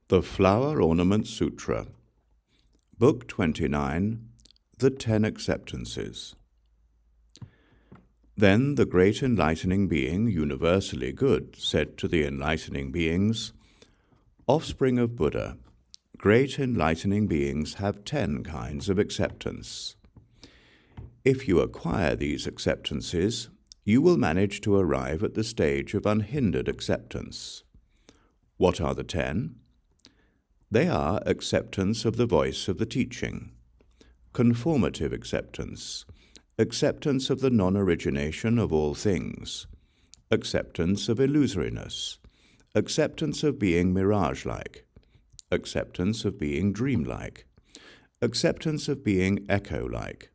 The Flower Ornament Sutra, Book 29, The 10 Acceptances. Then the great enlightening being, universally good, said to the enlightening beings, "Offspring of Buddha, great enlightening beings have 10 kinds of acceptance. If you acquire these acceptances, you will manage to arrive at the stage of unhindered acceptance. What are the 10? They are acceptance of the voice of the teaching, conformative acceptance, acceptance of the non-origination of all things, acceptance of illusoriness, acceptance of being mirage-like, acceptance of being dream-like, acceptance of being echo-like,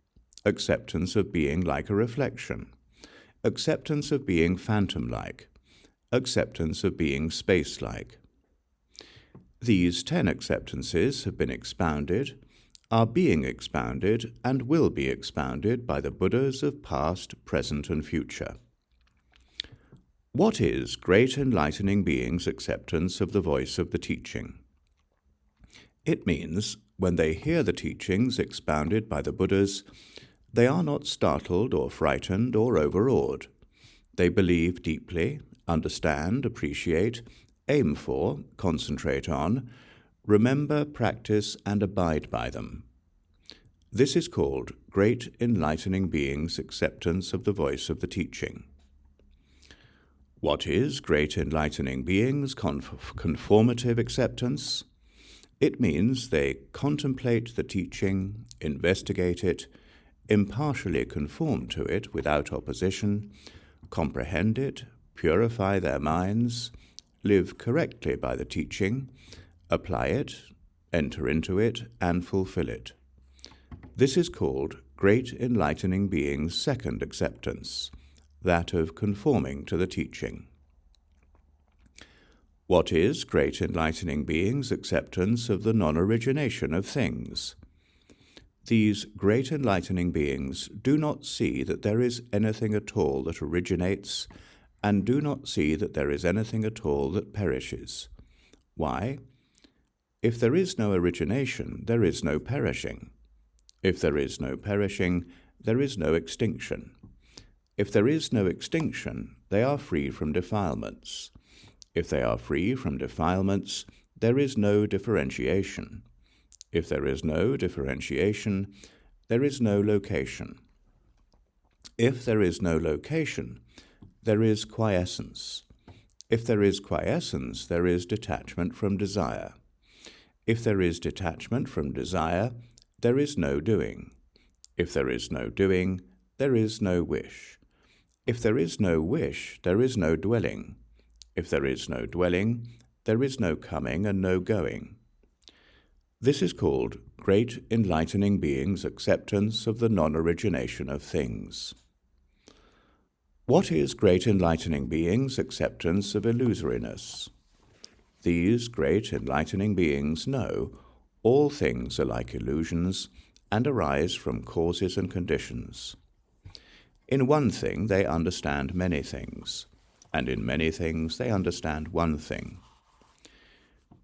acceptance of being like a reflection, acceptance of being phantom-like, acceptance of being space-like. These 10 acceptances have been expounded, are being expounded, and will be expounded by the Buddhas of past, present, and future. What is great enlightening beings' acceptance of the voice of the teaching? It means, when they hear the teachings expounded by the Buddhas, they are not startled or frightened or overawed. They believe deeply, understand, appreciate, aim for, concentrate on, remember, practice, and abide by them. This is called great enlightening beings' acceptance of the voice of the teaching. What is great enlightening beings' conformative acceptance? It means they contemplate the teaching, investigate it, impartially conform to it without opposition, comprehend it, purify their minds, live correctly by the teaching, apply it, enter into it, and fulfill it. This is called great enlightening beings' second acceptance, that of conforming to the teaching. What is great enlightening beings' acceptance of the non-origination of things? These great enlightening beings do not see that there is anything at all that originates, and do not see that there is anything at all that perishes. Why? If there is no origination, there is no perishing. If there is no perishing, there is no extinction. If there is no extinction, they are free from defilements. If they are free from defilements, there is no differentiation. If there is no differentiation, there is no location. If there is no location, there is quiescence. If there is quiescence, there is detachment from desire. If there is detachment from desire, there is no doing. If there is no doing, there is no wish. If there is no wish, there is no dwelling. If there is no dwelling, there is no coming and no going. This is called great enlightening beings' acceptance of the non-origination of things. What is great enlightening beings' acceptance of illusoriness? These great enlightening beings know all things are like illusions and arise from causes and conditions. In one thing they understand many things, and in many things they understand one thing.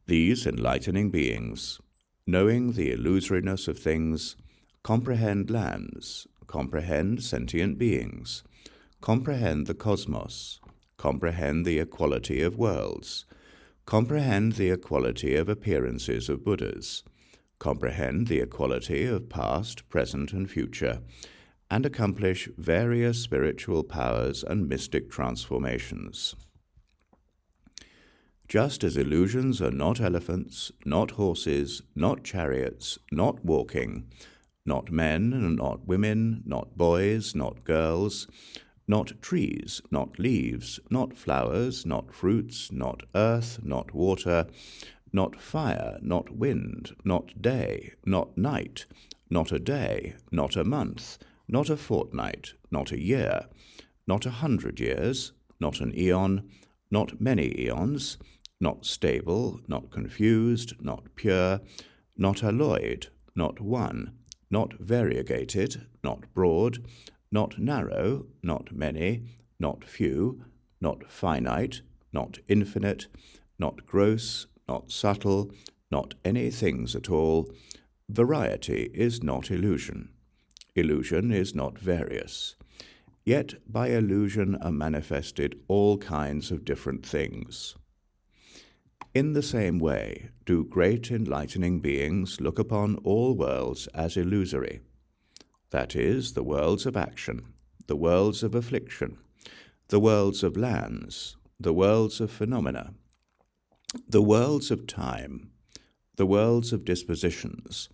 These enlightening beings, knowing the illusoriness of things, comprehend lands, comprehend sentient beings, comprehend the cosmos, comprehend the equality of worlds, comprehend the equality of appearances of Buddhas, comprehend the equality of past, present, and future, and accomplish various spiritual powers and mystic transformations. Just as illusions are not elephants, not horses, not chariots, not walking, not men, not women, not boys, not girls, not trees, not leaves, not flowers, not fruits, not earth, not water, not fire, not wind, not day, not night, not a day, not a month, not a fortnight, not a year, not 100 years, not an eon, not many eons, not stable, not confused, not pure, not alloyed, not one, not variegated, not broad, not narrow, not many, not few, not finite, not infinite, not gross, not subtle, not any things at all. Variety is not illusion. Illusion is not various. Yet by illusion are manifested all kinds of different things. In the same way do great enlightening beings look upon all worlds as illusory. That is, the worlds of action, the worlds of affliction, the worlds of lands, the worlds of phenomena, the worlds of time, the worlds of dispositions,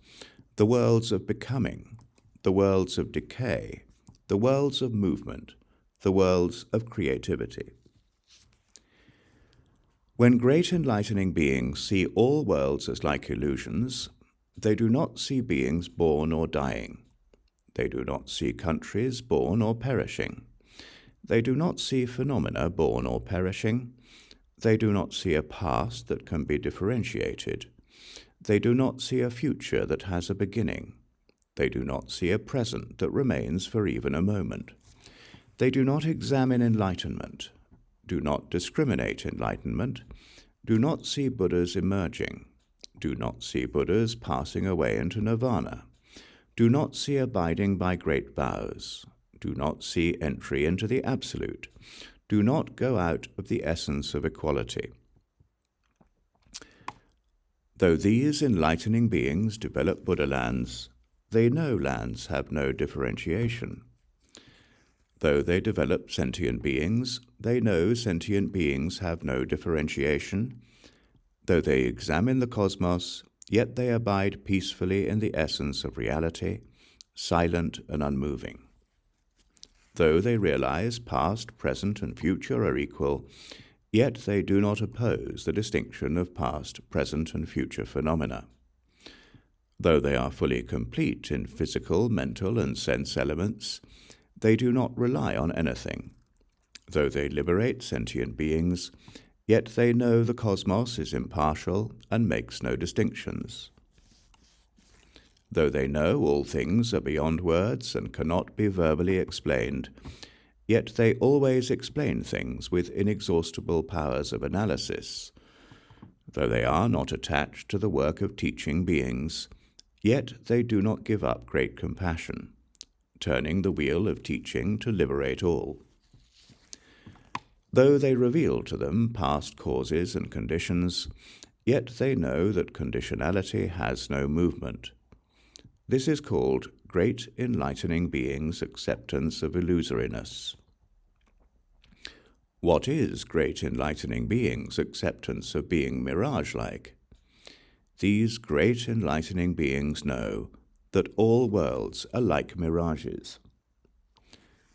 the worlds of becoming, the worlds of decay, the worlds of movement, the worlds of creativity. When great enlightening beings see all worlds as like illusions, they do not see beings born or dying. They do not see countries born or perishing. They do not see phenomena born or perishing. They do not see a past that can be differentiated. They do not see a future that has a beginning. They do not see a present that remains for even a moment. They do not examine enlightenment, do not discriminate enlightenment, do not see Buddhas emerging, do not see Buddhas passing away into nirvana, do not see abiding by great vows, do not see entry into the absolute, do not go out of the essence of equality. Though these enlightening beings develop Buddha lands, they know lands have no differentiation. Though they develop sentient beings, they know sentient beings have no differentiation. Though they examine the cosmos, yet they abide peacefully in the essence of reality, silent and unmoving. Though they realize past, present, and future are equal, yet they do not oppose the distinction of past, present, and future phenomena. Though they are fully complete in physical, mental, and sense elements, they do not rely on anything. Though they liberate sentient beings, yet they know the cosmos is impartial and makes no distinctions. Though they know all things are beyond words and cannot be verbally explained, yet they always explain things with inexhaustible powers of analysis. Though they are not attached to the work of teaching beings, yet they do not give up great compassion, turning the wheel of teaching to liberate all. Though they reveal to them past causes and conditions, yet they know that conditionality has no movement. This is called great enlightening beings' acceptance of illusoriness. What is great enlightening beings' acceptance of being mirage-like? These great enlightening beings know that all worlds are like mirages.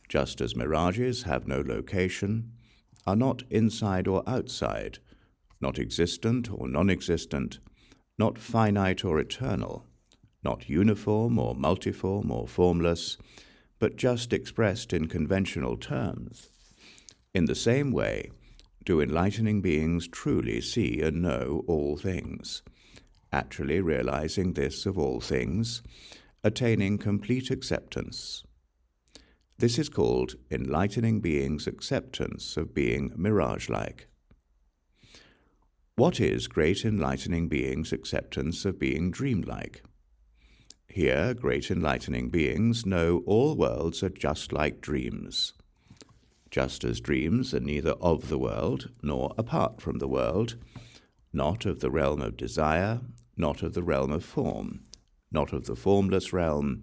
Just as mirages have no location, are not inside or outside, not existent or non-existent, not finite or eternal, not uniform or multiform or formless, but just expressed in conventional terms. In the same way, do enlightening beings truly see and know all things, actually realizing this of all things, attaining complete acceptance. This is called enlightening beings' acceptance of being mirage-like. What is great enlightening beings' acceptance of being dreamlike? Here, great enlightening beings know all worlds are just like dreams. Just as dreams are neither of the world nor apart from the world, not of the realm of desire, not of the realm of form, not of the formless realm,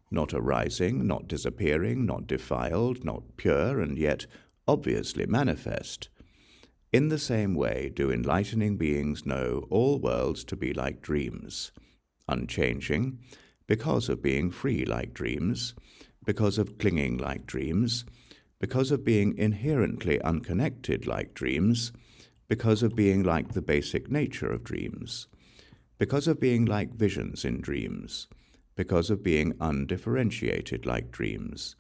not arising, not disappearing, not defiled, not pure, and yet obviously manifest. In the same way do enlightening beings know all worlds to be like dreams, unchanging, because of being free like dreams, because of clinging like dreams, because of being inherently unconnected like dreams, because of being like the basic nature of dreams, because of being like visions in dreams, because of being undifferentiated like dreams,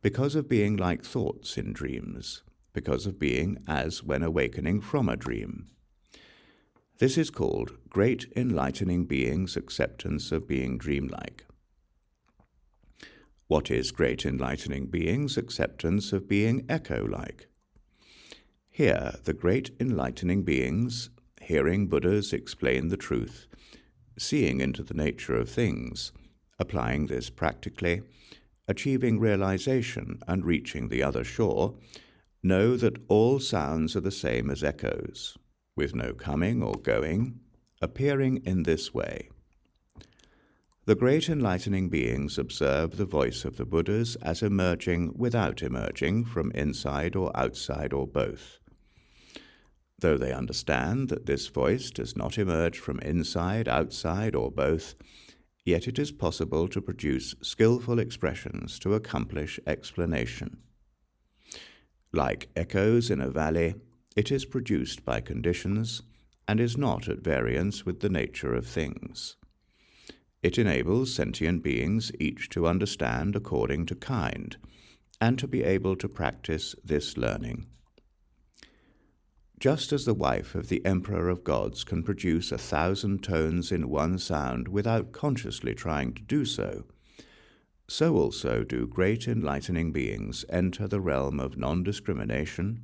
because of being like thoughts in dreams, because of being as when awakening from a dream. This is called great enlightening beings' acceptance of being dreamlike. What is great enlightening beings' acceptance of being echo-like? Here, the great enlightening beings hearing Buddhas explain the truth, seeing into the nature of things, applying this practically, achieving realization and reaching the other shore, know that all sounds are the same as echoes, with no coming or going, appearing in this way. The great enlightening beings observe the voice of the Buddhas as emerging without emerging from inside or outside or both. Though they understand that this voice does not emerge from inside, outside, or both, yet it is possible to produce skillful expressions to accomplish explanation. Like echoes in a valley, it is produced by conditions and is not at variance with the nature of things. It enables sentient beings each to understand according to kind, and to be able to practice this learning. Just as the wife of the Emperor of Gods can produce 1,000 tones in one sound without consciously trying to do so, so also do great enlightening beings enter the realm of non-discrimination,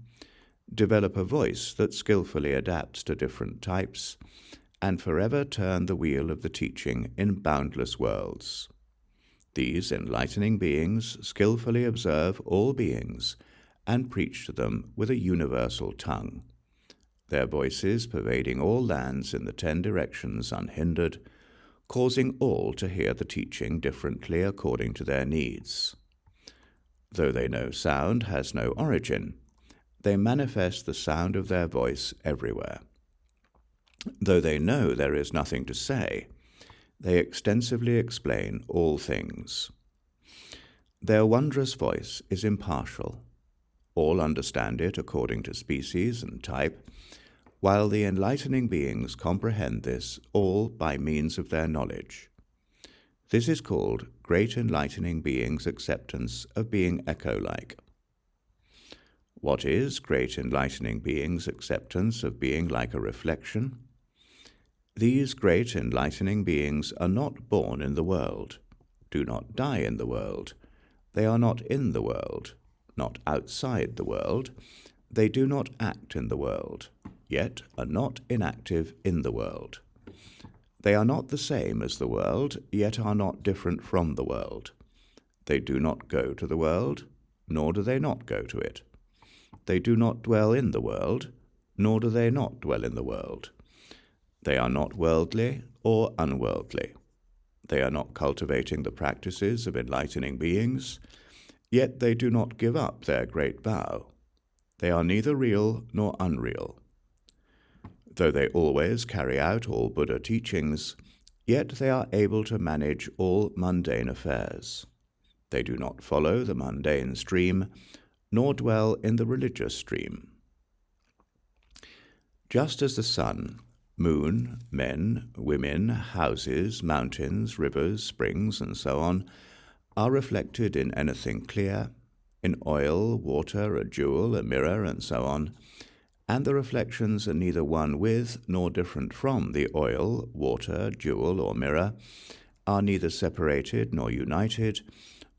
develop a voice that skillfully adapts to different types, and forever turn the wheel of the teaching in boundless worlds. These enlightening beings skillfully observe all beings and preach to them with a universal tongue, their voices pervading all lands in the 10 directions unhindered, causing all to hear the teaching differently according to their needs. Though they know sound has no origin, they manifest the sound of their voice everywhere. Though they know there is nothing to say, they extensively explain all things. Their wondrous voice is impartial. All understand it according to species and type, while the enlightening beings comprehend this all by means of their knowledge. This is called great enlightening beings' acceptance of being echo-like. What is great enlightening beings' acceptance of being like a reflection? These great enlightening beings are not born in the world, do not die in the world, they are not in the world, not outside the world, they do not act in the world, yet are not inactive in the world. They are not the same as the world, yet are not different from the world. They do not go to the world, nor do they not go to it. They do not dwell in the world, nor do they not dwell in the world. They are not worldly or unworldly. They are not cultivating the practices of enlightening beings, yet they do not give up their great vow. They are neither real nor unreal. Though they always carry out all Buddha teachings, yet they are able to manage all mundane affairs. They do not follow the mundane stream, nor dwell in the religious stream. Just as the sun, moon, men, women, houses, mountains, rivers, springs, and so on, are reflected in anything clear, in oil, water, a jewel, a mirror, and so on, and the reflections are neither one with nor different from the oil, water, jewel, or mirror, are neither separated nor united,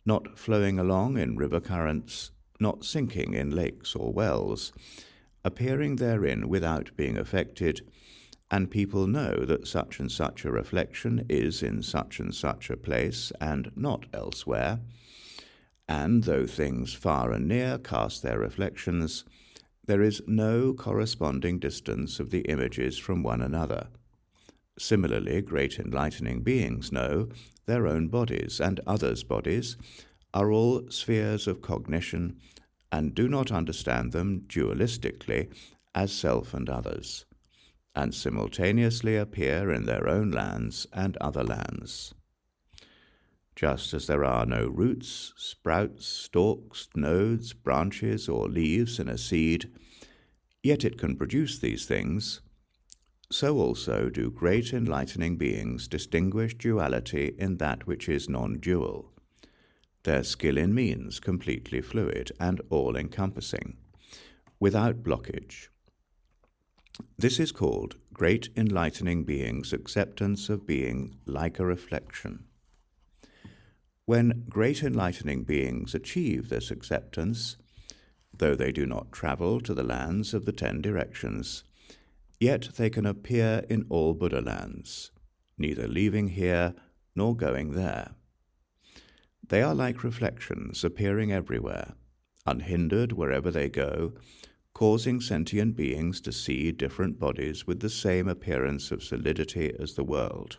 not flowing along in river currents, not sinking in lakes or wells, appearing therein without being affected, and people know that such and such a reflection is in such and such a place and not elsewhere, and though things far and near cast their reflections, there is no corresponding distance of the images from one another. Similarly, great enlightening beings know their own bodies and others' bodies are all spheres of cognition and do not understand them dualistically as self and others, and simultaneously appear in their own lands and other lands. Just as there are no roots, sprouts, stalks, nodes, branches, or leaves in a seed, yet it can produce these things, so also do great enlightening beings distinguish duality in that which is non-dual, their skill in means completely fluid and all-encompassing, without blockage. This is called great enlightening beings' acceptance of being like a reflection. When great enlightening beings achieve this acceptance, though they do not travel to the lands of the 10 directions, Yet they can appear in all Buddha lands, neither leaving here nor going there. They are like reflections appearing everywhere, unhindered wherever they go, causing sentient beings to see different bodies with the same appearance of solidity as the world.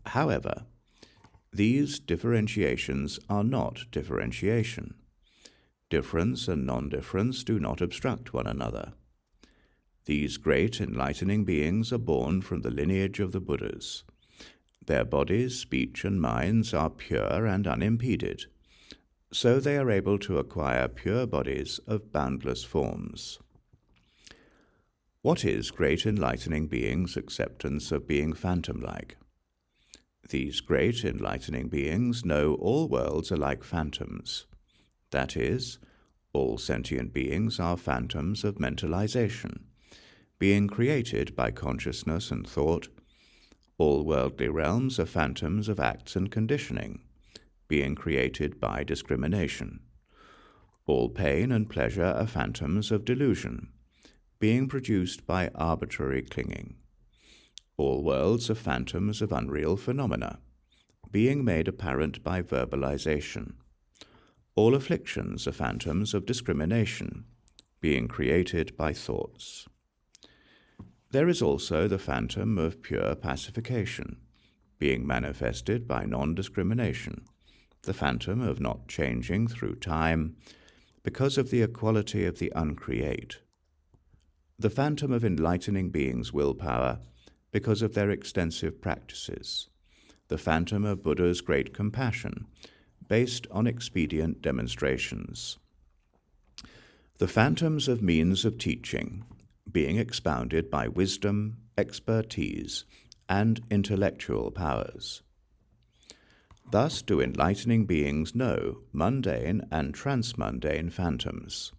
However, these differentiations are not differentiation. Difference and non-difference do not obstruct one another. These great enlightening beings are born from the lineage of the Buddhas. Their bodies, speech, and minds are pure and unimpeded, so they are able to acquire pure bodies of boundless forms. What is great enlightening beings' acceptance of being phantom-like? These great enlightening beings know all worlds are like phantoms. That is, all sentient beings are phantoms of mentalization, being created by consciousness and thought. All worldly realms are phantoms of acts and conditioning, being created by discrimination. All pain and pleasure are phantoms of delusion, being produced by arbitrary clinging. All worlds are phantoms of unreal phenomena, being made apparent by verbalization. All afflictions are phantoms of discrimination, being created by thoughts. There is also the phantom of pure pacification, being manifested by non-discrimination, the phantom of not changing through time, because of the equality of the uncreate. The phantom of enlightening beings' willpower, because of their extensive practices. The phantom of Buddha's great compassion, based on expedient demonstrations. The phantoms of means of teaching, being expounded by wisdom, expertise, and intellectual powers. Thus do enlightening beings know mundane and transmundane phantoms.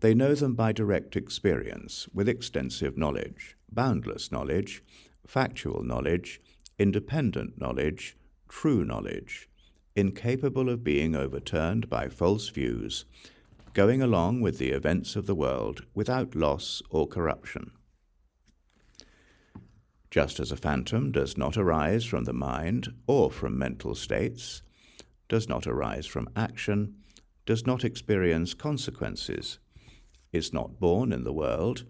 They know them by direct experience, with extensive knowledge, boundless knowledge, factual knowledge, independent knowledge, true knowledge, incapable of being overturned by false views, going along with the events of the world without loss or corruption. Just as a phantom does not arise from the mind or from mental states, does not arise from action, does not experience consequences, is not born in the world,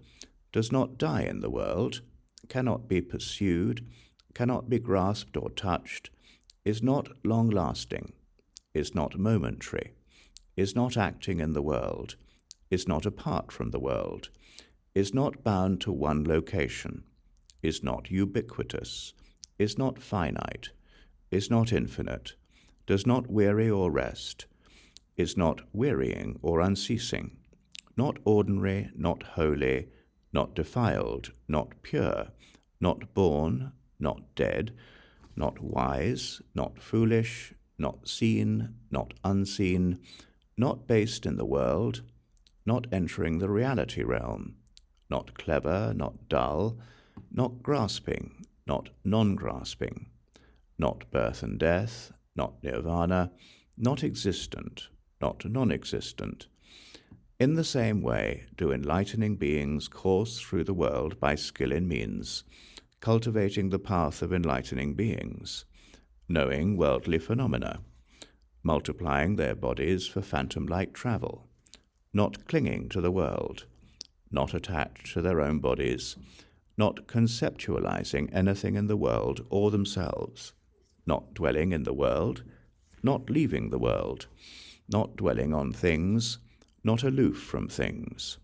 does not die in the world, cannot be pursued, cannot be grasped or touched, is not long-lasting, is not momentary, is not acting in the world, is not apart from the world, is not bound to one location, is not ubiquitous, is not finite, is not infinite, does not weary or rest, is not wearying or unceasing, not ordinary, not holy, not defiled, not pure, not born, not dead, not wise, not foolish, not seen, not unseen, not based in the world, not entering the reality realm, not clever, not dull, not grasping, not non-grasping, not birth and death, not nirvana, not existent, not non-existent. In the same way do enlightening beings course through the world by skill in means, cultivating the path of enlightening beings, knowing worldly phenomena, multiplying their bodies for phantom-like travel, not clinging to the world, not attached to their own bodies, not conceptualizing anything in the world or themselves, not dwelling in the world, not leaving the world, not dwelling on things, not aloof from things.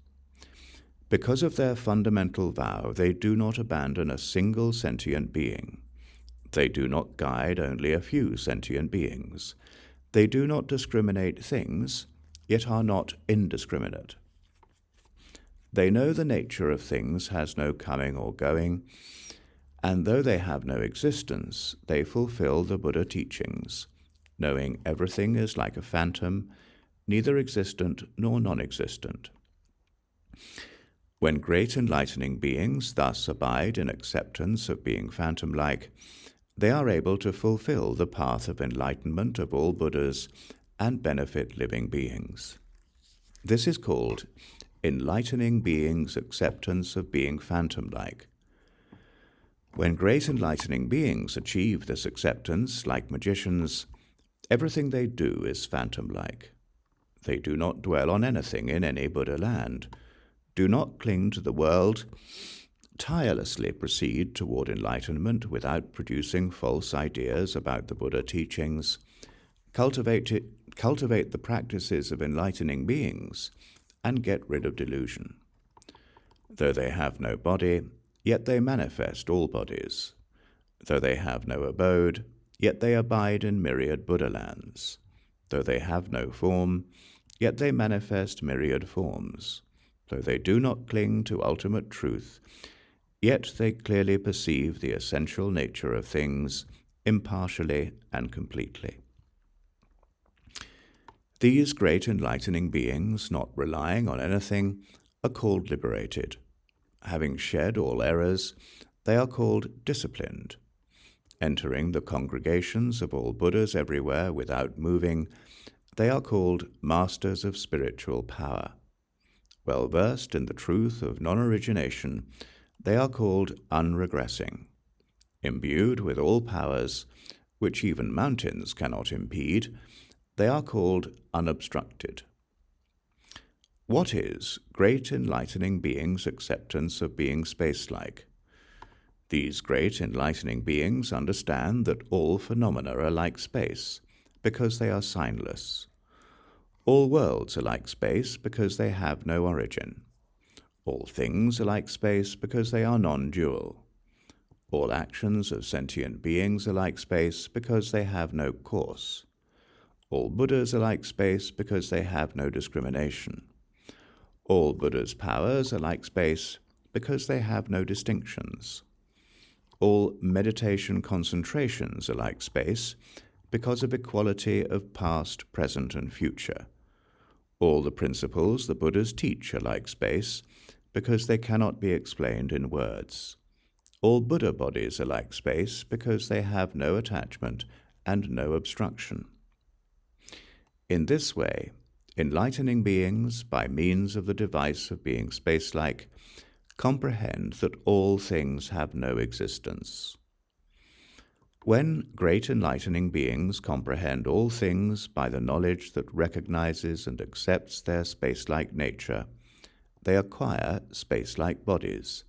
Because of their fundamental vow, they do not abandon a single sentient being. They do not guide only a few sentient beings. They do not discriminate things, yet are not indiscriminate. They know the nature of things has no coming or going, and though they have no existence, they fulfill the Buddha teachings, knowing everything is like a phantom, neither existent nor non-existent. When great enlightening beings thus abide in acceptance of being phantom-like, they are able to fulfill the path of enlightenment of all Buddhas and benefit living beings. This is called enlightening beings' acceptance of being phantom-like. When great enlightening beings achieve this acceptance, like magicians, everything they do is phantom-like. They do not dwell on anything in any Buddha land, do not cling to the world, tirelessly proceed toward enlightenment without producing false ideas about the Buddha teachings, cultivate the practices of enlightening beings, and get rid of delusion. Though they have no body, yet they manifest all bodies. Though they have no abode, yet they abide in myriad Buddha lands. Though they have no form, yet they manifest myriad forms. Though they do not cling to ultimate truth, yet they clearly perceive the essential nature of things impartially and completely. These great enlightening beings, not relying on anything, are called liberated. Having shed all errors, they are called disciplined. Entering the congregations of all Buddhas everywhere without moving, they are called masters of spiritual power. Well versed in the truth of non-origination, they are called unregressing. Imbued with all powers, which even mountains cannot impede, they are called unobstructed. What is great enlightening beings' acceptance of being space-like? These great enlightening beings understand that all phenomena are like space, because they are signless. All worlds are like space because they have no origin. All things are like space because they are non-dual. All actions of sentient beings are like space because they have no course. All Buddhas are like space because they have no discrimination. All Buddhas' powers are like space because they have no distinctions. All meditation concentrations are like space because of equality of past, present, and future. All the principles the Buddhas teach are like space because they cannot be explained in words. All Buddha bodies are like space because they have no attachment and no obstruction. In this way, enlightening beings, by means of the device of being space-like, comprehend that all things have no existence. When great enlightening beings comprehend all things by the knowledge that recognizes and accepts their space-like nature, they acquire space-like bodies,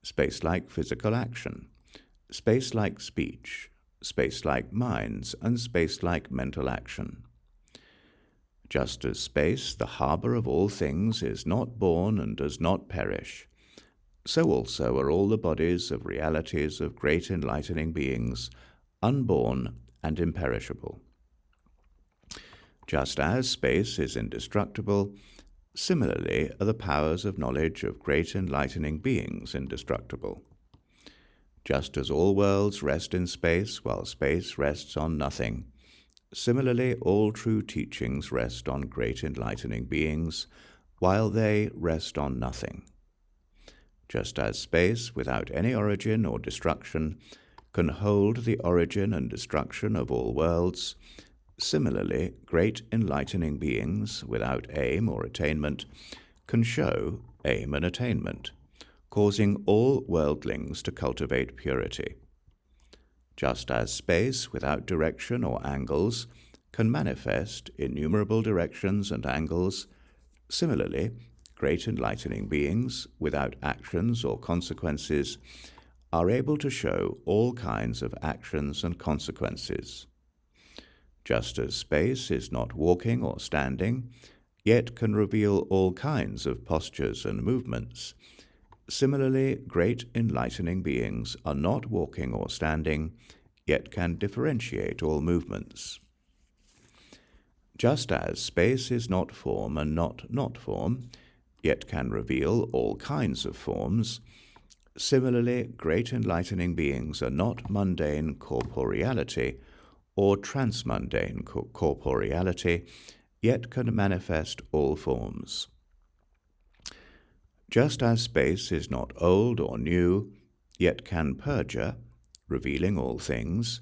space-like physical action, space-like speech, space-like minds, and space-like mental action. Just as space, the harbor of all things, is not born and does not perish, so also are all the bodies of realities of great enlightening beings, unborn and imperishable. Just as space is indestructible, similarly are the powers of knowledge of great enlightening beings indestructible. Just as all worlds rest in space while space rests on nothing, similarly all true teachings rest on great enlightening beings while they rest on nothing. Just as space, without any origin or destruction, can hold the origin and destruction of all worlds, similarly great enlightening beings, without aim or attainment, can show aim and attainment, causing all worldlings to cultivate purity. Just as space, without direction or angles, can manifest innumerable directions and angles, similarly, great enlightening beings, without actions or consequences, are able to show all kinds of actions and consequences. Just as space is not walking or standing, yet can reveal all kinds of postures and movements, similarly, great enlightening beings are not walking or standing, yet can differentiate all movements. Just as space is not form and not form, yet can reveal all kinds of forms, similarly, great enlightening beings are not mundane corporeality or transmundane corporeality, yet can manifest all forms. Just as space is not old or new, yet can perjure, revealing all things,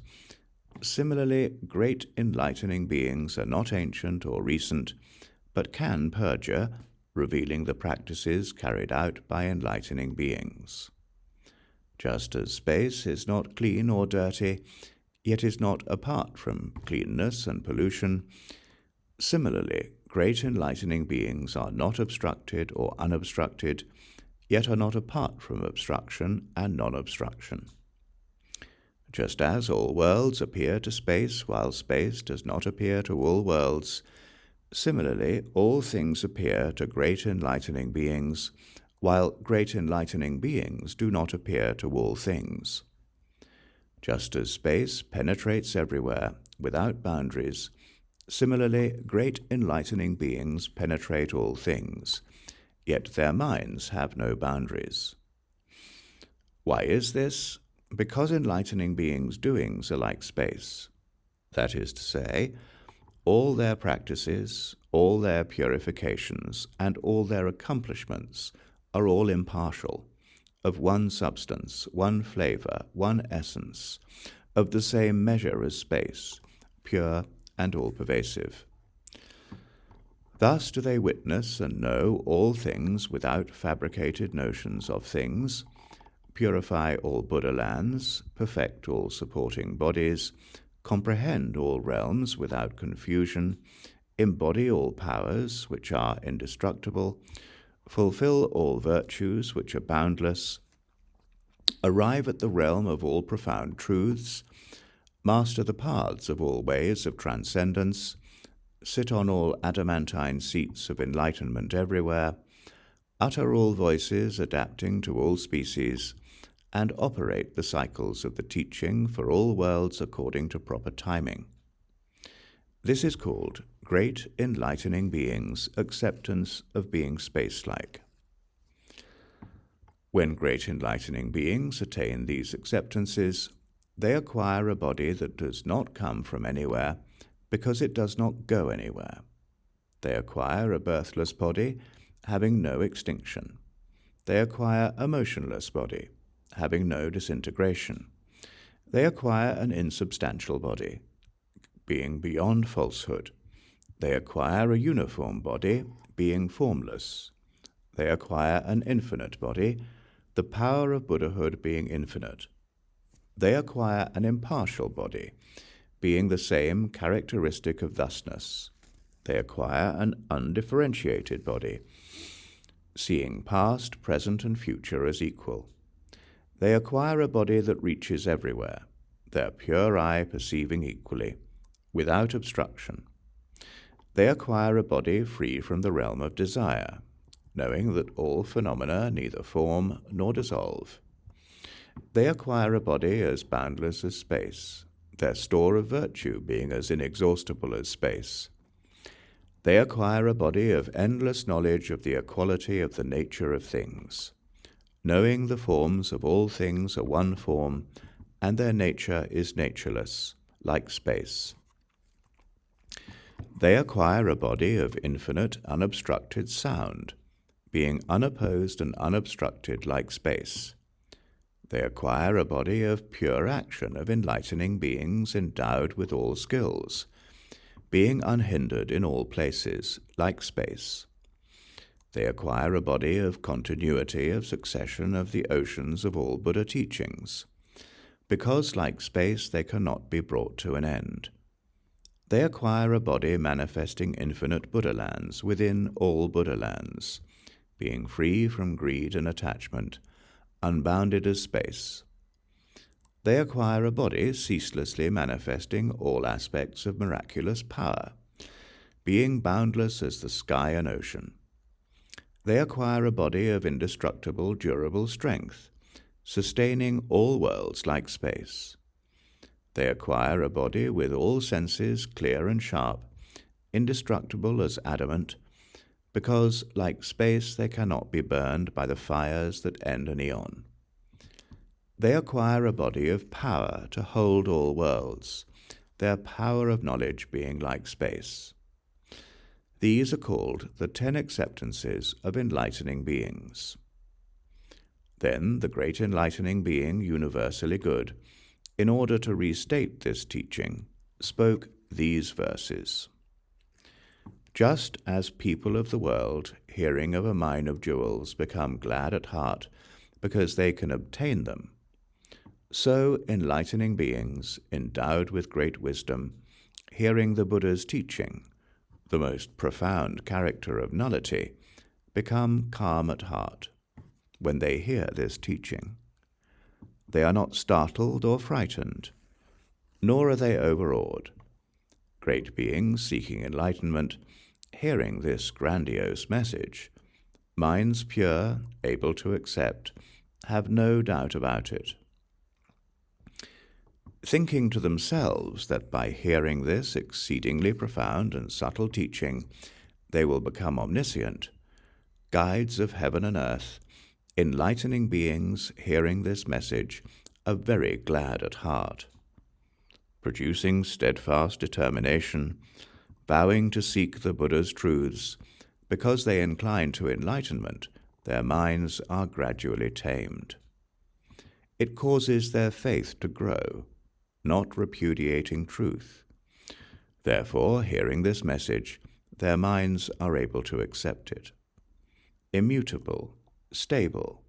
similarly, great enlightening beings are not ancient or recent, but can perjure, revealing the practices carried out by enlightening beings. Just as space is not clean or dirty, yet is not apart from cleanness and pollution, similarly, great enlightening beings are not obstructed or unobstructed, yet are not apart from obstruction and non-obstruction. Just as all worlds appear to space while space does not appear to all worlds, similarly all things appear to great enlightening beings, while great enlightening beings do not appear to all things. Just as space penetrates everywhere without boundaries, similarly great enlightening beings penetrate all things, yet their minds have no boundaries. Why is this? Because enlightening beings' doings are like space. That is to say, all their practices, all their purifications, and all their accomplishments are all impartial, of one substance, one flavor, one essence, of the same measure as space, pure and all-pervasive. Thus do they witness and know all things without fabricated notions of things, purify all Buddha lands, perfect all supporting bodies, comprehend all realms without confusion, embody all powers which are indestructible, fulfill all virtues which are boundless, arrive at the realm of all profound truths, master the paths of all ways of transcendence, sit on all adamantine seats of enlightenment everywhere, utter all voices adapting to all species, and operate the cycles of the teaching for all worlds according to proper timing. This is called great enlightening beings' acceptance of being space-like. When great enlightening beings attain these acceptances, they acquire a body that does not come from anywhere because it does not go anywhere. They acquire a birthless body, having no extinction. They acquire a motionless body, having no disintegration. They acquire an insubstantial body, being beyond falsehood. They acquire a uniform body, being formless. They acquire an infinite body, the power of Buddhahood being infinite. They acquire an impartial body, being the same characteristic of thusness. They acquire an undifferentiated body, seeing past, present, and future as equal. They acquire a body that reaches everywhere, their pure eye perceiving equally, without obstruction. They acquire a body free from the realm of desire, knowing that all phenomena neither form nor dissolve. They acquire a body as boundless as space, their store of virtue being as inexhaustible as space. They acquire a body of endless knowledge of the equality of the nature of things, knowing the forms of all things are one form, and their nature is natureless, like space. They acquire a body of infinite, unobstructed sound, being unopposed and unobstructed like space. They acquire a body of pure action of enlightening beings endowed with all skills, being unhindered in all places, like space. They acquire a body of continuity of succession of the oceans of all Buddha teachings, because, like space, they cannot be brought to an end. They acquire a body manifesting infinite Buddha lands within all Buddha lands, being free from greed and attachment, unbounded as space. They acquire a body ceaselessly manifesting all aspects of miraculous power, being boundless as the sky and ocean. They acquire a body of indestructible, durable strength, sustaining all worlds like space. They acquire a body with all senses clear and sharp, indestructible as adamant, because, like space, they cannot be burned by the fires that end an eon. They acquire a body of power to hold all worlds, their power of knowledge being like space. These are called the 10 acceptances of enlightening beings. Then the great enlightening being, universally good, in order to restate this teaching, spoke these verses. Just as people of the world, hearing of a mine of jewels, become glad at heart because they can obtain them, so enlightening beings, endowed with great wisdom, hearing the Buddha's teaching, the most profound character of nullity, become calm at heart when they hear this teaching. They are not startled or frightened, nor are they overawed. Great beings seeking enlightenment, hearing this grandiose message, minds pure, able to accept, have no doubt about it. Thinking to themselves that by hearing this exceedingly profound and subtle teaching, they will become omniscient, guides of heaven and earth, enlightening beings hearing this message are very glad at heart. Producing steadfast determination, vowing to seek the Buddha's truths, because they incline to enlightenment, their minds are gradually tamed. It causes their faith to grow, not repudiating truth. Therefore, hearing this message, their minds are able to accept it. Immutable, stable,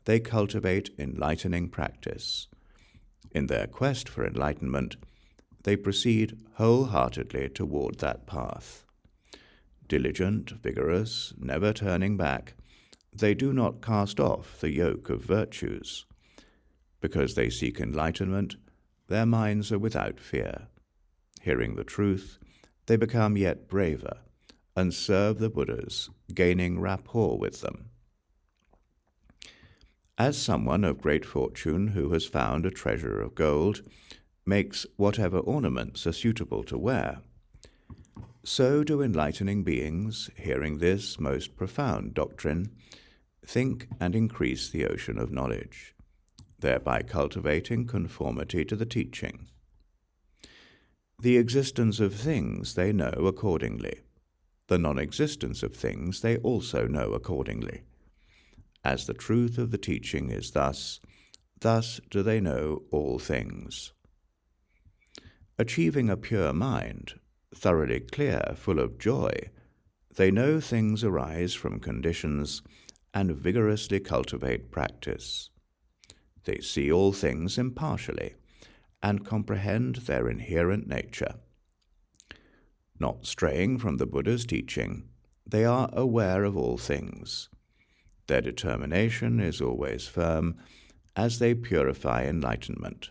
they cultivate enlightening practice. In their quest for enlightenment, they proceed wholeheartedly toward that path. Diligent, vigorous, never turning back, they do not cast off the yoke of virtues. Because they seek enlightenment, their minds are without fear. Hearing the truth, they become yet braver and serve the Buddhas, gaining rapport with them. As someone of great fortune who has found a treasure of gold makes whatever ornaments are suitable to wear, so do enlightening beings, hearing this most profound doctrine, think and increase the ocean of knowledge, thereby cultivating conformity to the teaching. The existence of things they know accordingly. The non-existence of things they also know accordingly. As the truth of the teaching is thus do they know all things. Achieving a pure mind, thoroughly clear, full of joy, they know things arise from conditions and vigorously cultivate practice. They see all things impartially and comprehend their inherent nature. Not straying from the Buddha's teaching, they are aware of all things. Their determination is always firm as they purify enlightenment.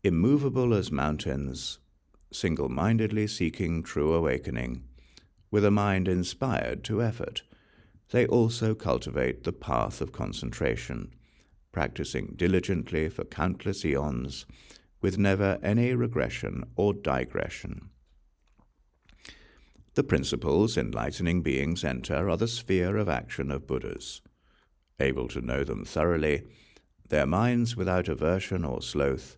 Immovable as mountains, single-mindedly seeking true awakening, with a mind inspired to effort, they also cultivate the path of concentration, practicing diligently for countless eons, with never any regression or digression. The principles enlightening beings enter are the sphere of action of Buddhas. Able to know them thoroughly, their minds without aversion or sloth,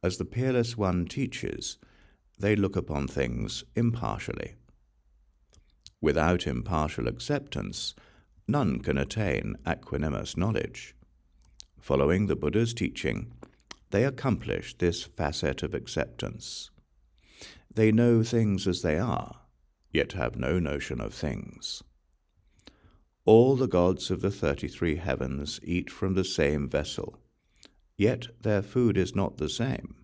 as the Peerless One teaches, they look upon things impartially. Without impartial acceptance, none can attain equanimous knowledge. Following the Buddha's teaching, they accomplish this facet of acceptance. They know things as they are, yet have no notion of things. All the gods of the 33 heavens eat from the same vessel, yet their food is not the same.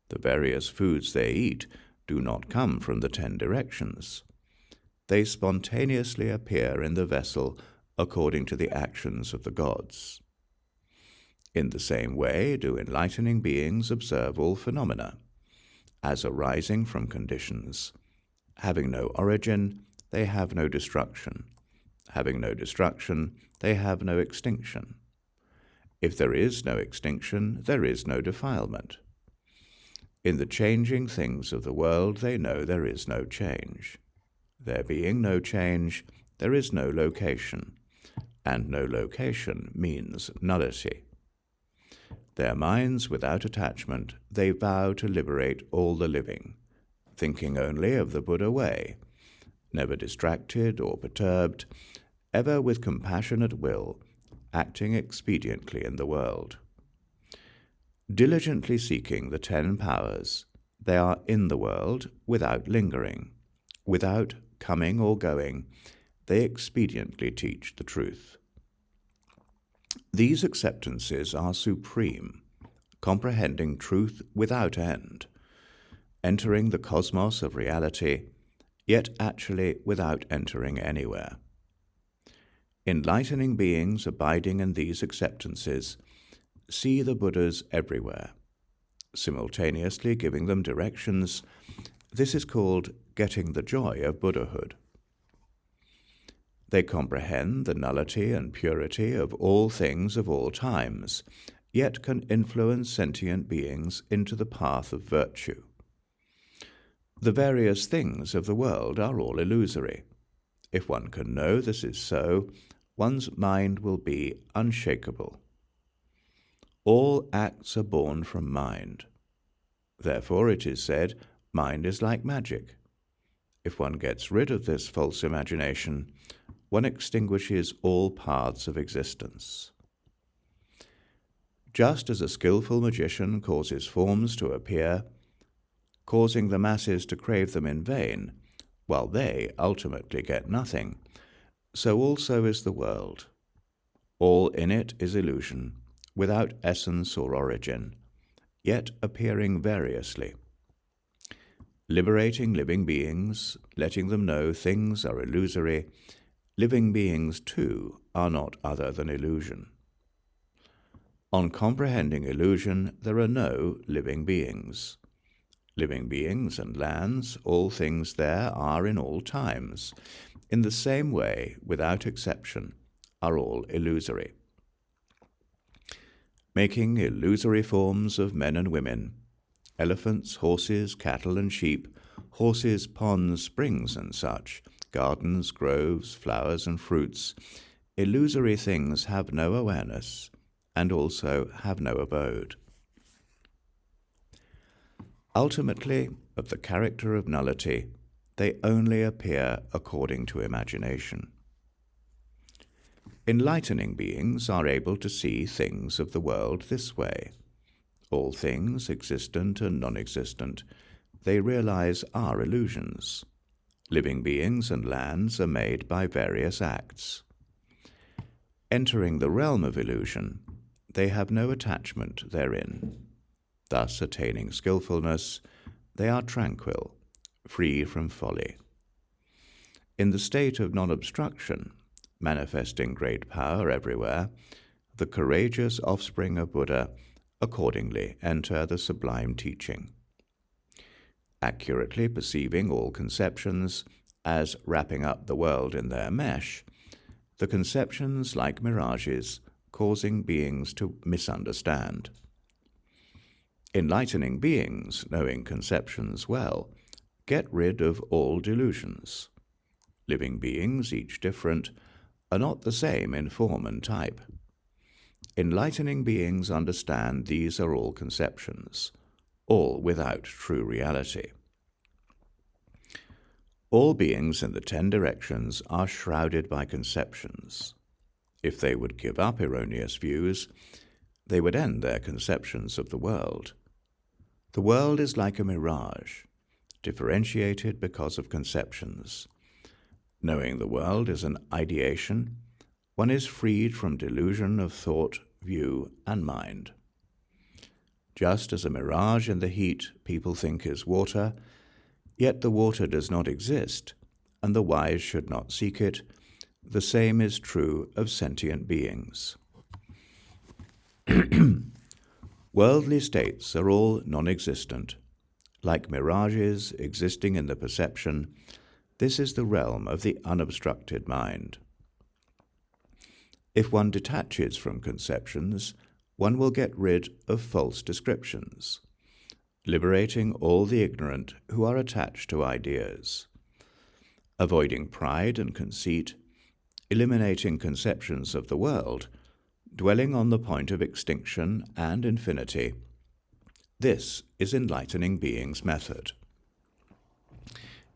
The various foods they eat do not come from the 10 directions. They spontaneously appear in the vessel according to the actions of the gods. In the same way do enlightening beings observe all phenomena, as arising from conditions. Having no origin, they have no destruction. Having no destruction, they have no extinction. If there is no extinction, there is no defilement. In the changing things of the world, they know there is no change. There being no change, there is no location, and no location means nullity. Their minds without attachment, they vow to liberate all the living, thinking only of the Buddha way, never distracted or perturbed, ever with compassionate will, acting expediently in the world. Diligently seeking the 10 powers, they are in the world without lingering, Without coming or going, they expediently teach the truth. These acceptances are supreme, comprehending truth without end, entering the cosmos of reality, yet actually without entering anywhere. Enlightening beings abiding in these acceptances see the Buddhas everywhere, simultaneously giving them directions. This is called getting the joy of Buddhahood. They comprehend the nullity and purity of all things of all times, yet can influence sentient beings into the path of virtue. The various things of the world are all illusory. If one can know this is so, one's mind will be unshakable. All acts are born from mind. Therefore it is said, mind is like magic. If one gets rid of this false imagination, one extinguishes all paths of existence. Just as a skillful magician causes forms to appear, causing the masses to crave them in vain, while they ultimately get nothing, so also is the world. All in it is illusion, without essence or origin, yet appearing variously. Liberating living beings, letting them know things are illusory, living beings too are not other than illusion. On comprehending illusion, there are no living beings. Living beings and lands, all things there are in all times, in the same way, without exception, are all illusory. Making illusory forms of men and women, elephants, horses, cattle and sheep, horses, ponds, springs and such, gardens, groves, flowers and fruits, illusory things have no awareness and also have no abode. Ultimately, of the character of nullity, they only appear according to imagination. Enlightening beings are able to see things of the world this way. All things, existent and non-existent, they realize are illusions. Living beings and lands are made by various acts. Entering the realm of illusion, they have no attachment therein. Thus, attaining skillfulness, they are tranquil, free from folly. In the state of non-obstruction, manifesting great power everywhere, the courageous offspring of Buddha accordingly enter the sublime teaching. Accurately perceiving all conceptions as wrapping up the world in their mesh, the conceptions, like mirages, causing beings to misunderstand. Enlightening beings, knowing conceptions well, get rid of all delusions. Living beings, each different, are not the same in form and type. Enlightening beings understand these are all conceptions, all without true reality. All beings in the 10 directions are shrouded by conceptions. If they would give up erroneous views, they would end their conceptions of the world. The world is like a mirage, differentiated because of conceptions. Knowing the world is an ideation, one is freed from delusion of thought, view, and mind. Just as a mirage in the heat people think is water, yet the water does not exist, and the wise should not seek it, the same is true of sentient beings. Worldly states are all non-existent. Like mirages existing in the perception, this is the realm of the unobstructed mind. If one detaches from conceptions, one will get rid of false descriptions, liberating all the ignorant who are attached to ideas. Avoiding pride and conceit, eliminating conceptions of the world, dwelling on the point of extinction and infinity, this is enlightening beings' method.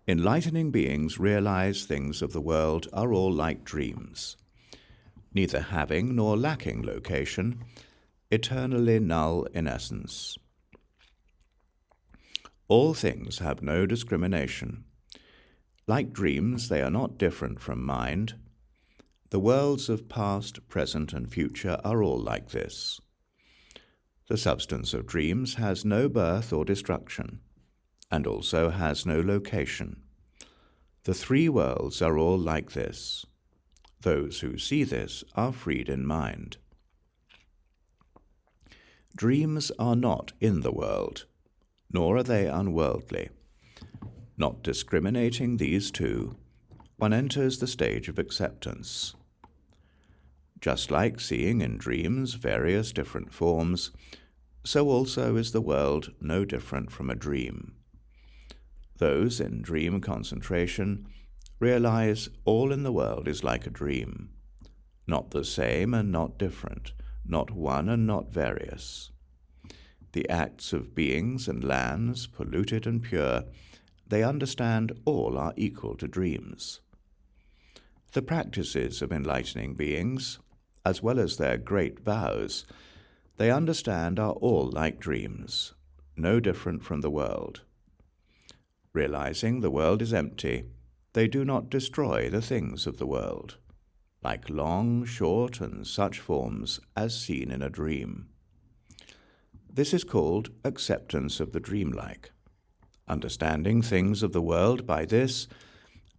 Enlightening beings realize things of the world are all like dreams, neither having nor lacking location, eternally null in essence. All things have no discrimination. Like dreams, they are not different from mind. The worlds of past, present, and future are all like this. The substance of dreams has no birth or destruction, and also has no location. The three worlds are all like this. Those who see this are freed in mind. Dreams are not in the world, nor are they unworldly. Not discriminating these two, one enters the stage of acceptance. Just like seeing in dreams various different forms, so also is the world no different from a dream. Those in dream concentration realize all in the world is like a dream, not the same and not different, not one and not various. The acts of beings and lands, polluted and pure, they understand all are equal to dreams. The practices of enlightening beings, as well as their great vows, they understand are all like dreams, no different from the world. Realizing the world is empty, they do not destroy the things of the world, like long, short, and such forms as seen in a dream. This is called acceptance of the dreamlike. Understanding things of the world by this,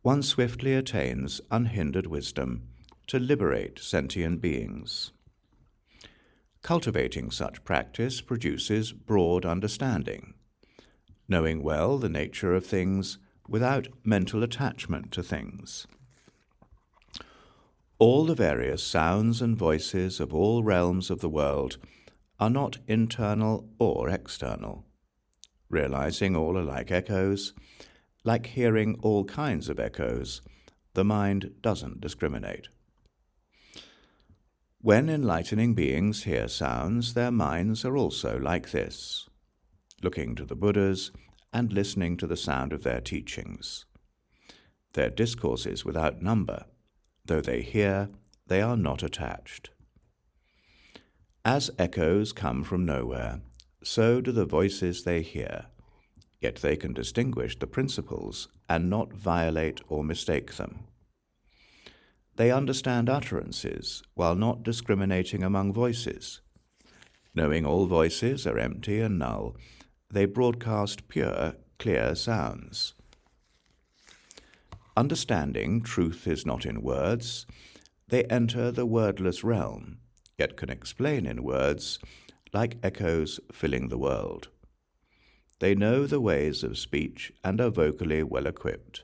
one swiftly attains unhindered wisdom to liberate sentient beings. Cultivating such practice produces broad understanding, knowing well the nature of things without mental attachment to things. All the various sounds and voices of all realms of the world are not internal or external. Realizing all are like echoes, like hearing all kinds of echoes, the mind doesn't discriminate. When enlightening beings hear sounds, their minds are also like this, looking to the Buddhas and listening to the sound of their teachings. Their discourses without number, though they hear, they are not attached. As echoes come from nowhere, so do the voices they hear, yet they can distinguish the principles and not violate or mistake them. They understand utterances while not discriminating among voices. Knowing all voices are empty and null, they broadcast pure, clear sounds. Understanding truth is not in words, they enter the wordless realm, yet can explain in words, like echoes filling the world. They know the ways of speech and are vocally well equipped.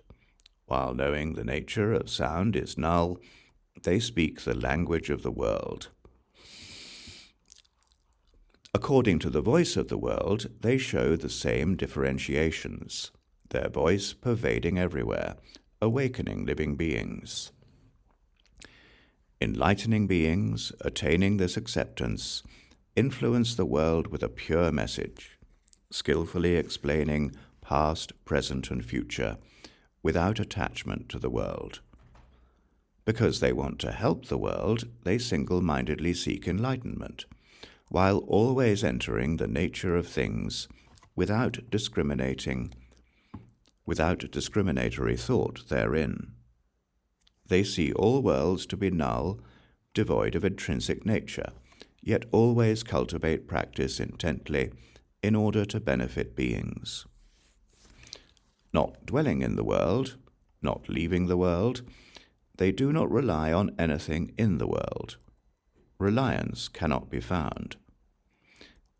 While knowing the nature of sound is null, they speak the language of the world. According to the voice of the world, they show the same differentiations, their voice pervading everywhere, awakening living beings. Enlightening beings, attaining this acceptance, influence the world with a pure message, skillfully explaining past, present, and future, without attachment to the world. Because they want to help the world, they single-mindedly seek enlightenment, while always entering the nature of things without discriminatory thought therein. They see all worlds to be null, devoid of intrinsic nature, yet always cultivate practice intently in order to benefit beings. Not dwelling in the world, not leaving the world, they do not rely on anything in the world. Reliance cannot be found.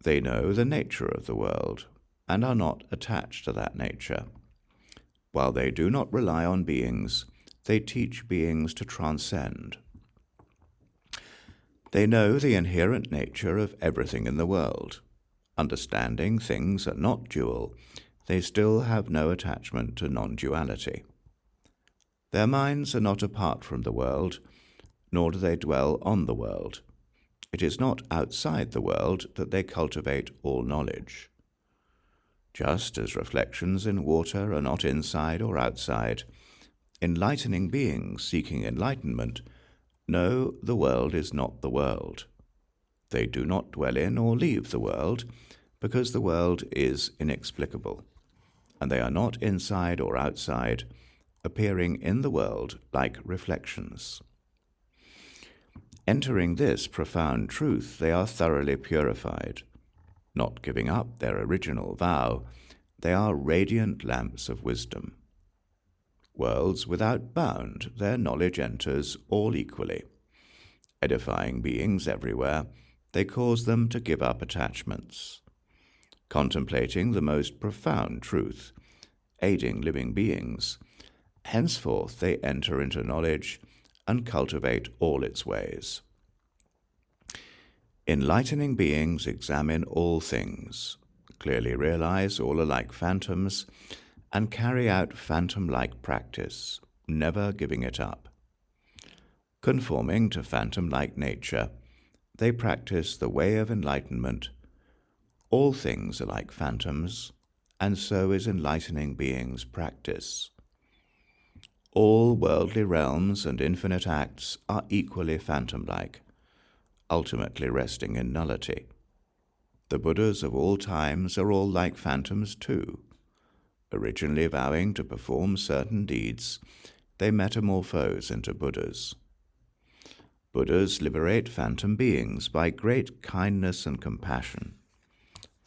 They know the nature of the world and are not attached to that nature. While they do not rely on beings, they teach beings to transcend. They know the inherent nature of everything in the world. Understanding things are not dual, they still have no attachment to non-duality. Their minds are not apart from the world, nor do they dwell on the world. It is not outside the world that they cultivate all knowledge. Just as reflections in water are not inside or outside, enlightening beings seeking enlightenment know the world is not the world. They do not dwell in or leave the world, because the world is inexplicable, and they are not inside or outside, appearing in the world like reflections. Entering this profound truth, they are thoroughly purified. Not giving up their original vow, they are radiant lamps of wisdom. Worlds without bound, their knowledge enters all equally. Edifying beings everywhere, they cause them to give up attachments. Contemplating the most profound truth, aiding living beings, henceforth they enter into knowledge and cultivate all its ways. Enlightening beings examine all things, clearly realize all are like phantoms, and carry out phantom-like practice, never giving it up. Conforming to phantom-like nature, they practice the way of enlightenment. All things are like phantoms, and so is enlightening beings' practice. All worldly realms and infinite acts are equally phantom-like, ultimately resting in nullity. The Buddhas of all times are all like phantoms too. Originally vowing to perform certain deeds, they metamorphose into Buddhas. Buddhas liberate phantom beings by great kindness and compassion.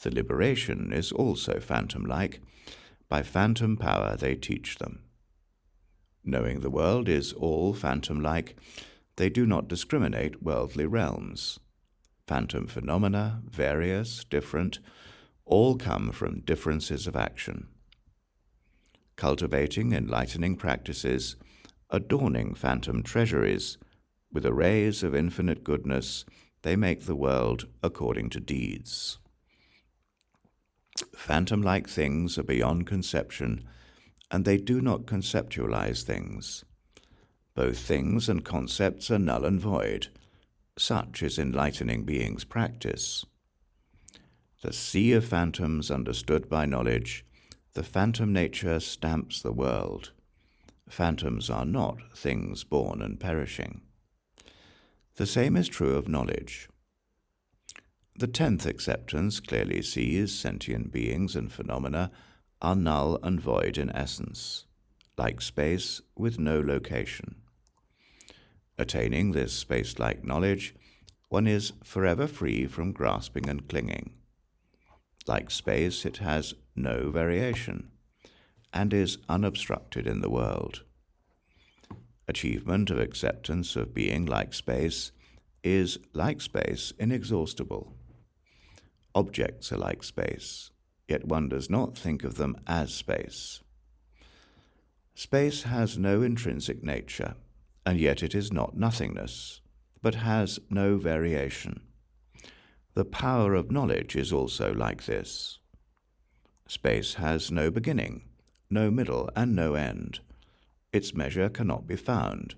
The liberation is also phantom-like. By phantom power they teach them. Knowing the world is all phantom-like, they do not discriminate worldly realms. Phantom phenomena, various, different, all come from differences of action. Cultivating enlightening practices, adorning phantom treasuries, with arrays of infinite goodness, they make the world according to deeds. Phantom-like things are beyond conception, and they do not conceptualize things. Both things and concepts are null and void. Such is enlightening beings' practice. The sea of phantoms understood by knowledge, the phantom nature stamps the world. Phantoms are not things born and perishing. The same is true of knowledge. The 10th acceptance clearly sees sentient beings and phenomena are null and void in essence, like space with no location. Attaining this space-like knowledge, one is forever free from grasping and clinging. Like space, it has no variation, and is unobstructed in the world. Achievement of acceptance of being like space is, like space, inexhaustible. Objects are like space, yet one does not think of them as space. Space has no intrinsic nature, and yet it is not nothingness, but has no variation. The power of knowledge is also like this. Space has no beginning, no middle, and no end. Its measure cannot be found.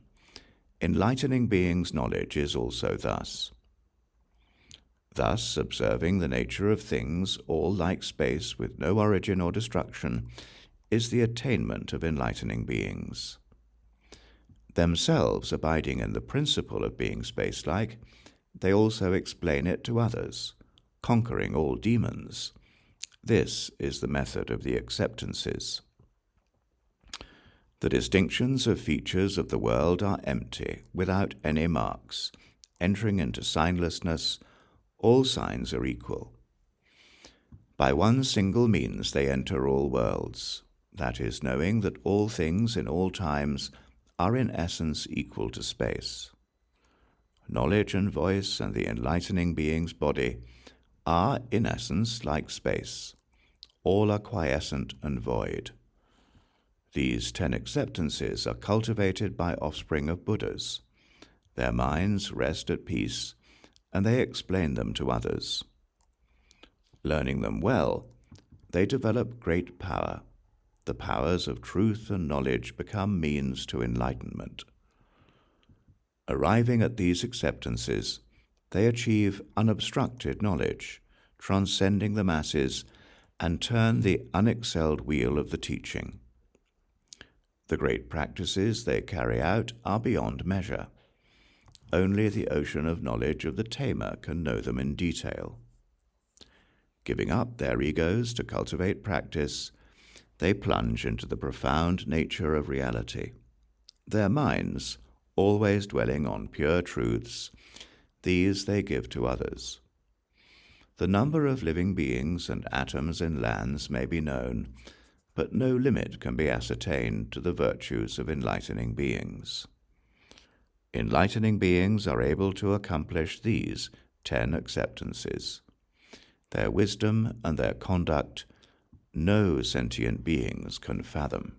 Enlightening beings' knowledge is also thus. Thus, observing the nature of things, all like space with no origin or destruction, is the attainment of enlightening beings. Themselves abiding in the principle of being space-like, they also explain it to others, conquering all demons. This is the method of the acceptances. The distinctions of features of the world are empty, without any marks. Entering into signlessness, all signs are equal. By one single means they enter all worlds, that is, knowing that all things in all times are in essence equal to space. Knowledge and voice and the enlightening being's body are in essence like space. All are quiescent and void. These 10 acceptances are cultivated by offspring of Buddhas. Their minds rest at peace, and they explain them to others. Learning them well, they develop great power. The powers of truth and knowledge become means to enlightenment. Arriving at these acceptances, they achieve unobstructed knowledge, transcending the masses, and turn the unexcelled wheel of the teaching. The great practices they carry out are beyond measure. Only the ocean of knowledge of the tamer can know them in detail. Giving up their egos to cultivate practice, they plunge into the profound nature of reality. Their minds, always dwelling on pure truths, these they give to others. The number of living beings and atoms in lands may be known, but no limit can be ascertained to the virtues of enlightening beings. Enlightening beings are able to accomplish these 10 acceptances. Their wisdom and their conduct no sentient beings can fathom.